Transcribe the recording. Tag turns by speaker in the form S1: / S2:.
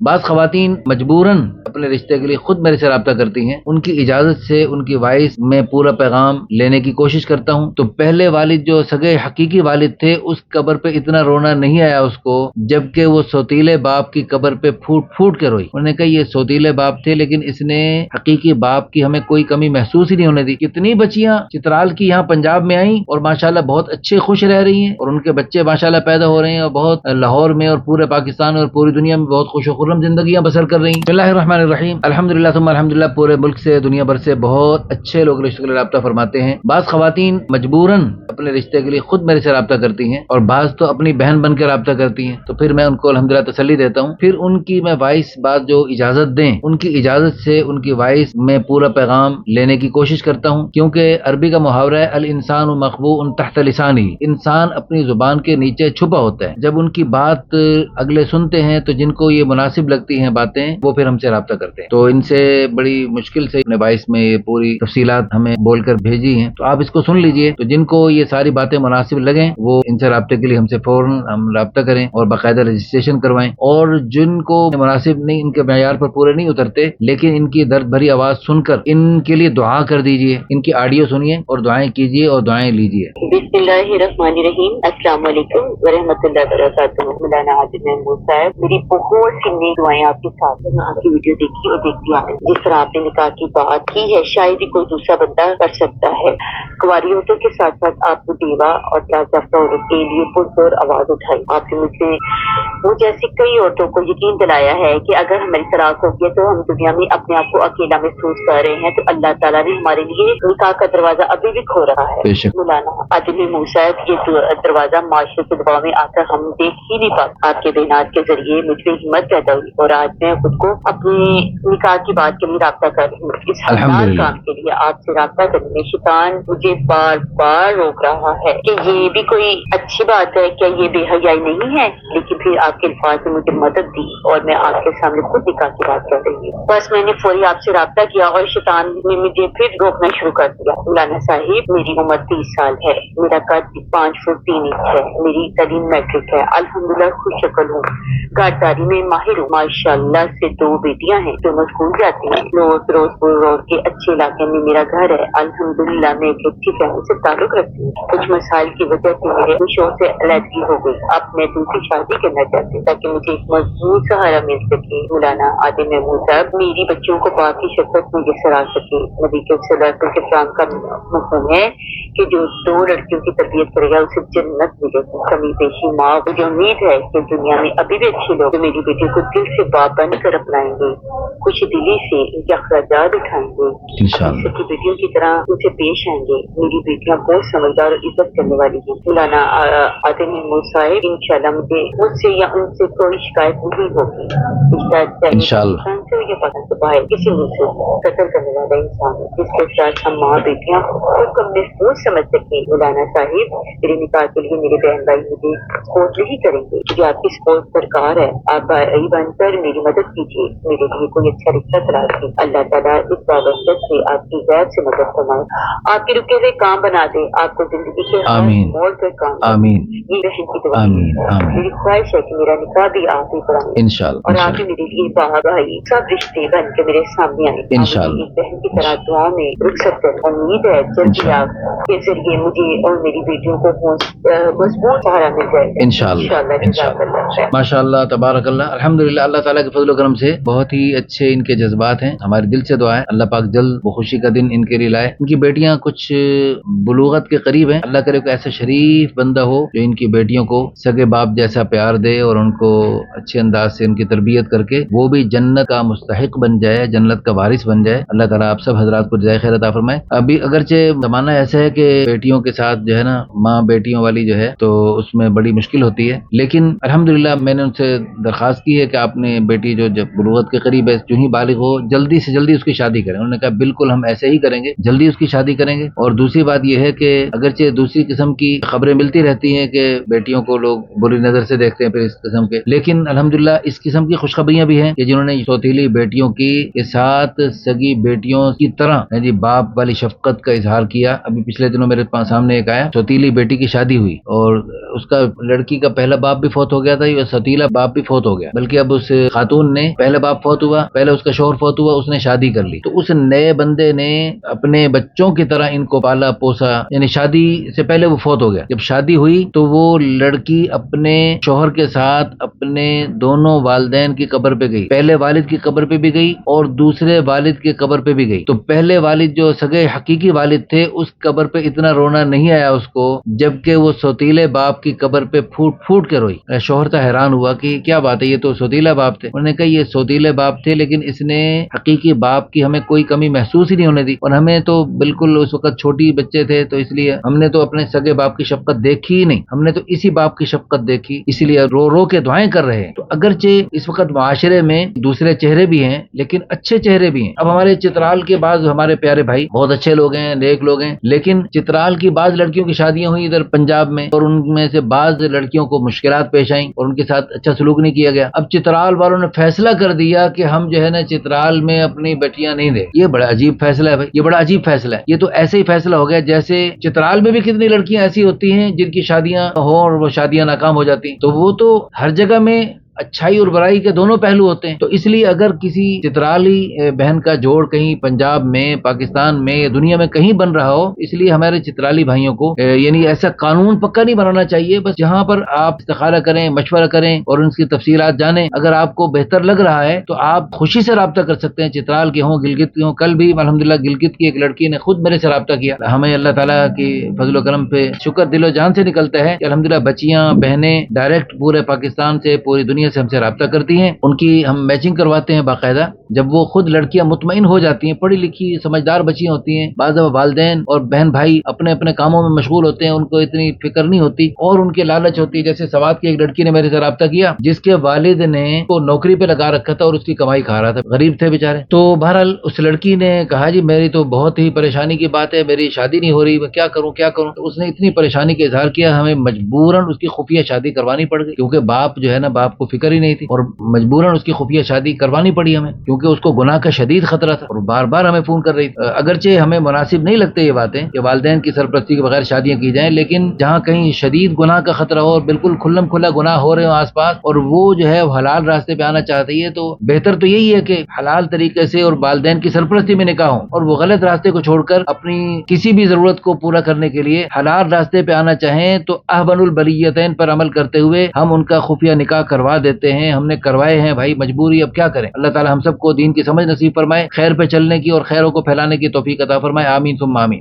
S1: بعض خواتین مجبوراً اپنے رشتے کے لیے خود میرے سے رابطہ کرتی ہیں، ان کی اجازت سے ان کی وائس میں پورا پیغام لینے کی کوشش کرتا ہوں۔ تو پہلے والد جو سگے حقیقی والد تھے، اس قبر پہ اتنا رونا نہیں آیا اس کو، جبکہ وہ سوتیلے باپ کی قبر پہ پھوٹ پھوٹ کے روئی۔ انہوں نے کہا یہ سوتیلے باپ تھے لیکن اس نے حقیقی باپ کی ہمیں کوئی کمی محسوس ہی نہیں ہونے دی۔ کتنی بچیاں چترال کی یہاں پنجاب میں آئیں اور ماشاءاللہ بہت اچھے خوش رہ رہی ہیں، اور ان کے بچے ماشاءاللہ پیدا ہو رہے ہیں، اور بہت لاہور میں اور پورے پاکستان اور پوری دنیا میں بہت خوش و خرم زندگیاں بسر کر رہی ہیں۔ بسم اللہ الرحمن الرحیم، الحمدللہ ثم الحمدللہ، پورے ملک سے دنیا بھر سے بہت اچھے لوگ رشتے کے لیے رابطہ فرماتے ہیں۔ بعض خواتین مجبوراً اپنے رشتے کے لیے خود میرے سے رابطہ کرتی ہیں، اور بعض تو اپنی بہن بن کے رابطہ کرتی ہیں، تو پھر میں ان کو الحمدللہ تسلی دیتا ہوں۔ پھر ان کی میں وائس بعض جو اجازت دیں، ان کی اجازت سے ان کی وائس میں پورا پیغام لینے کی کوشش کرتا ہوں، کیونکہ عربی کا محاورہ ہے الانسان مخبوء تحت لسانہ، انسان اپنی زبان کے نیچے چھپا ہوتا ہے۔ جب ان کی بات اگلے سنتے ہیں تو جن کو یہ مناسب لگتی ہیں باتیں، وہ پھر ہم سے رابطہ کرتے ہیں۔ تو ان سے بڑی مشکل سے اپنے وائس میں یہ پوری تفصیلات ہمیں بول کر بھیجی ہیں، تو آپ اس کو سن لیجئے۔ تو جن کو یہ ساری باتیں مناسب لگیں وہ ان سے رابطے کے لیے ہم سے فوراً ہم رابطہ کریں اور باقاعدہ رجسٹریشن کروائیں، اور جن کو مناسب نہیں، ان کے معیار پر پورے نہیں اترتے، لیکن ان کی درد بھری آواز سن کر ان کے لیے دعا کر دیجئے، ان کی آڈیو سنیے اور دعائیں کیجئے اور دعائیں لیجئے۔
S2: بسم اللہ الرحمن الرحیم، السلام علیکم ورحمۃ اللہ وبرکاتہ۔ مولانا عادل محمود صاحب، میری بہت سی نیک دعائیں آپ کے ساتھ ہیں۔ میں آپ کی ویڈیو دیکھی اور دیکھتی آ رہی ہوں۔ جس طرح آپ نے نکاح کی بات کی ہے، شاید ہی کوئی دوسرا بندہ کر سکتا ہے۔ کنواری عورتوں کے ساتھ ساتھ آپ کو بیوہ اور یافتہ عورت کے لیے پرزور آواز اٹھائی۔ آپ نے مجھے ایسی کئی عورتوں کو یقین دلایا ہے کہ اگر ہماری طلاق ہو گیا تو ہم دنیا میں اپنے آپ کو اکیلا محسوس کر رہے ہیں، تو اللہ تعالیٰ نے ہمارے لیے نکاح کا دروازہ ابھی بھی کھول رہا ہے۔ مولانا عادل محمود صاحب، یہ دروازہ معاشرے کے دباؤ میں آ کر ہم دیکھ ہی نہیں پاتے۔ آپ کے بینات کے ذریعے مجھ میں ہمت پیدا ہوئی، اور آج میں خود کو اپنی نکاح کی بات کے لیے رابطہ کر رہی ہوں۔ اس حلال کام کے لیے آپ سے رابطہ کرنے میں شیطان مجھے بار بار روک رہا ہے کہ یہ بھی کوئی اچھی بات ہے، کیا یہ بے حیائی نہیں ہے؟ لیکن پھر آپ کے الفاظ نے مجھے مدد دی اور میں آپ کے سامنے خود نکاح کی بات کر رہی ہوں۔ بس میں نے فوری آپ سے رابطہ کیا اور شیطان نے مجھے پھر روکنا شروع کر دیا۔ مولانا صاحب، میری عمر 30 سال ہے، میرا قد 5 فٹ 3 انچ ہے، میری تعلیم میٹرک ہے، الحمدللہ خوش شکل ہوں، گھرداری میں ماہر ہوں، ماشاءاللہ سے 2 بیٹیاں ہیں، دونوں اسکول جاتی ہیں۔ فیروزپور روڈ کے اچھے علاقے میں میرا گھر ہے، الحمدللہ میں ایک اچھی فیملی سے تعلق رکھتی ہوں۔ کچھ مسائل کی وجہ سے میرے شوہر سے علیحدگی ہو گئی، اب میں دوسری شادی کرنا چاہتی ہوں تاکہ مجھے ایک مضبوط سہارا مل سکے۔ مولانا عادل محمود صاحب، میری بچوں کو باقی شفقت میسر آ سکے۔ نبی کے صلی اللہ علیہ وسلم کا مفہوم ہے کہ جو 2 لڑکیوں کی تربیت کرے گا اسے جنت ملے گی۔ کمی بیشی ماں، مجھے امید ہے کہ دنیا میں ابھی بھی اچھے لوگ میری بیٹی کو دل سے باپ بن کر اپنائیں گے، خوش دلی سے ان کے اخراجات اٹھائیں گے، اپنی سکی بیٹیوں کی طرح ان سے پیش آئیں گے۔ میری بیٹیاں بہت سمجھدار اور عزت کرنے والی ہیں۔ مولانا عادل محمود صاحب، انشاءاللہ مجھ سے یا ان سے کوئی شکایت نہیں ہوگی۔ انسان سے یہ پتہ چلا ہے کسی مجھ سے قتل کرنے والا انسان ہے جس کے ساتھ ہم ماں بیٹیاں خود کو محفوظ سمجھ سکیں۔ مولانا صاحب، میرے نکاح کے لیے میرے بہن بھائی مجھے سپورٹ نہیں کریں گے، مجھے آپ کی سپورٹ درکار ہے۔ آپ بھائی بن کر میری مدد کیجیے، میرے لیے کوئی اچھا رشتہ تلاش کیجیے۔ اللہ تعالیٰ اس بابرکت سے آپ کی غیب سے مدد فرمائے، آپ کے رکے ہوئے کام بنا دے، آپ کو زندگی کے ہر موڑ پر کام دے۔ یہ بہن کی دعا ہے، میری خواہش ہے کہ میرا نکاح بھی آپ ہی پڑھائیں اور آپ ہی میرے لیے بھائی سب رشتے بن کے میرے سامنے آئے۔ انشاءاللہ ایک بہن کی طرح دعا میں رک سکتے ہیں۔ امید ہے جلدی آپ کے ذریعے مجھے اور میری بیٹیوں کو مضبوط سہارا مل جائے گا۔ انشاءاللہ۔
S1: ماشاءاللہ، تبارک اللہ، الحمدللہ۔ اللہ تعالیٰ کے فضل و کرم سے بہت ہی اچھے ان کے جذبات ہیں، ہمارے دل سے دعا ہے اللہ پاک جلد وہ خوشی کا دن ان کے لیے لائے۔ ان کی بیٹیاں کچھ بلوغت کے قریب ہیں، اللہ کرے کہ ایسا شریف بندہ ہو جو ان کی بیٹیوں کو سگے باپ جیسا پیار دے اور ان کو اچھے انداز سے ان کی تربیت کر کے وہ بھی جنت کا مستحق بن جائے، جنت کا وارث بن جائے۔ اللہ تعالیٰ آپ سب حضرات کو جزائے خیر عطا فرمائے۔ ابھی اگرچہ زمانہ ایسا ہے کہ بیٹیوں کے ساتھ جو ہے نا ماں بیٹیوں والی جو ہے تو اس میں بڑی مشکل ہوتی ہے، لیکن الحمدللہ میں نے ان سے درخواست کی ہے کہ آپ نے بیٹی جو جب بلوغت کے قریب ہے، جو ہی بالغ ہو، جلدی سے جلدی اس کی شادی کریں۔ انہوں نے کہا بالکل ہم ایسے ہی کریں گے، جلدی اس کی شادی کریں گے۔ اور دوسری بات یہ ہے کہ اگرچہ دوسری قسم کی خبریں ملتی رہتی ہیں کہ بیٹیوں کو لوگ بری نظر سے دیکھتے ہیں پھر اس قسم کے، لیکن الحمدللہ اس قسم کی خوشخبریاں بھی ہیں کہ جنہوں نے سوتیلی بیٹیوں کی کے ساتھ سگی بیٹیوں کی طرح جی باپ والی شفقت کا اظہار کیا۔ ابھی پچھلے دنوں میرے سامنے ایک آیا، سوتیلی بیٹی کی شادی ہوئی اور اس کا لڑکی کا پہلا باپ بھی فوت ہو گیا تھا، یہ سوتیلا باپ بھی فوت ہو گیا، بلکہ اب جب اس خاتون نے پہلے باپ فوت ہوا، پہلے اس کا شوہر فوت ہوا، اس نے شادی کر لی، تو اس نئے بندے نے اپنے بچوں کی طرح ان کو پالا پوسا، یعنی شادی سے پہلے وہ فوت ہو گیا۔ جب شادی ہوئی تو وہ لڑکی اپنے شوہر کے ساتھ اپنے دونوں والدین کی قبر پہ گئی، پہلے والد کی قبر پہ بھی گئی اور دوسرے والد کی قبر پہ بھی گئی۔ تو پہلے والد جو سگے حقیقی والد تھے اس قبر پہ اتنا رونا نہیں آیا اس کو، جبکہ وہ سوتیلے باپ کی قبر پہ پھوٹ پھوٹ کے روئی۔ شوہر تو حیران ہوا کہ کیا بات ہے، یہ تو سوتیلا باپ تھے۔ انہوں نے کہا یہ سوتیلے باپ تھے لیکن اس نے حقیقی باپ کی ہمیں کوئی کمی محسوس ہی نہیں ہونے دی، اور ہمیں تو بالکل اس وقت چھوٹی بچے تھے تو اس لیے ہم نے تو اپنے سگے باپ کی شفقت دیکھی ہی نہیں، ہم نے تو اسی باپ کی شفقت دیکھی، اسی لیے رو رو کے دعائیں کر رہے ہیں۔ تو اگرچہ اس وقت معاشرے میں دوسرے چہرے بھی ہیں لیکن اچھے چہرے بھی ہیں۔ اب ہمارے چترال کے بعض ہمارے پیارے بھائی بہت اچھے لوگ ہیں، نیک لوگ ہیں، لیکن چترال کی بعض لڑکیوں کی شادیاں ہوئی ادھر پنجاب میں، اور ان میں سے بعض لڑکیوں کو مشکلات پیش آئیں اور ان کے ساتھ اچھا سلوک نہیں کیا گیا۔ اب چترال والوں نے فیصلہ کر دیا کہ ہم جو ہے نا چترال میں اپنی بیٹیاں نہیں دیں۔ یہ بڑا عجیب فیصلہ ہے بھائی، یہ بڑا عجیب فیصلہ ہے۔ یہ تو ایسے ہی فیصلہ ہو گیا جیسے چترال میں بھی کتنی لڑکیاں ایسی ہوتی ہیں جن کی شادیاں ہوں اور وہ شادیاں ناکام ہو جاتی ہیں، تو وہ تو ہر جگہ میں اچھائی اور برائی کے دونوں پہلو ہوتے ہیں۔ تو اس لیے اگر کسی چترالی بہن کا جوڑ کہیں پنجاب میں، پاکستان میں یا دنیا میں کہیں بن رہا ہو، اس لیے ہمارے چترالی بھائیوں کو یعنی ایسا قانون پکا نہیں بنانا چاہیے، بس جہاں پر آپ استخارہ کریں، مشورہ کریں اور ان کی تفصیلات جانیں، اگر آپ کو بہتر لگ رہا ہے تو آپ خوشی سے رابطہ کر سکتے ہیں، چترال کے ہوں، گلگت کے ہوں۔ کل بھی الحمدللہ گلگت کی ایک لڑکی نے خود میرے سے رابطہ کیا۔ ہمیں اللہ تعالیٰ کی فضل و کرم پہ شکر دل و جان سے نکلتا ہے کہ الحمدللہ بچیاں، بہنیں ڈائریکٹ پورے پاکستان سے، پوری دنیا سے ہم سے رابطہ کرتی ہیں، ان کی ہم میچنگ کرواتے ہیں باقاعدہ۔ جب وہ خود لڑکیاں مطمئن ہو جاتی ہیں، پڑھی لکھی سمجھدار بچیاں ہوتی ہیں، بعض دفعہ والدین اور بہن بھائی اپنے اپنے کاموں میں مشغول ہوتے ہیں، ان کو اتنی فکر نہیں ہوتی اور ان کے لالچ ہوتی ہے۔ جیسے سوات کی ایک لڑکی نے میرے سے رابطہ کیا جس کے والد نے کو نوکری پہ لگا رکھا تھا اور اس کی کمائی کھا رہا تھا، غریب تھے بیچارے۔ تو بہرحال اس لڑکی نے کہا جی میری تو بہت ہی پریشانی کی بات ہے، میری شادی نہیں ہو رہی، میں کیا کروں کیا کروں۔ تو اس نے اتنی پریشانی کا اظہار کیا، ہمیں مجبوراً اس کی خفیہ شادی کروانی پڑ گئی، کیونکہ باپ جو ہے نا، باپ کو فکر ہی نہیں تھی، اور مجبوراً اس کی خفیہ شادی کروانی پڑی ہمیں، کیونکہ اس کو گناہ کا شدید خطرہ تھا، اور بار بار ہمیں فون کر رہی تھی۔ اگرچہ ہمیں مناسب نہیں لگتے یہ باتیں کہ والدین کی سرپرستی کے بغیر شادیاں کی جائیں، لیکن جہاں کہیں شدید گناہ کا خطرہ ہو اور بالکل کھلم کھلا گناہ ہو رہے ہوں آس پاس، اور وہ جو ہے حلال راستے پہ آنا چاہتی ہے، تو بہتر تو یہی ہے کہ حلال طریقے سے اور والدین کی سرپرستی میں نکاح ہو، اور وہ غلط راستے کو چھوڑ کر اپنی کسی بھی ضرورت کو پورا کرنے کے لیے حلال راستے پہ آنا چاہیں، تو احسن البلیتین پر عمل کرتے ہوئے ہم ان کا خفیہ نکاح کروا دیتے ہیں۔ ہم نے کروائے ہیں بھائی، مجبوری، اب کیا کریں۔ اللہ تعالی ہم سب کو دین کی سمجھ نصیب فرمائے، خیر پہ چلنے کی اور خیروں کو پھیلانے کی توفیق عطا فرمائے، آمین ثم آمین۔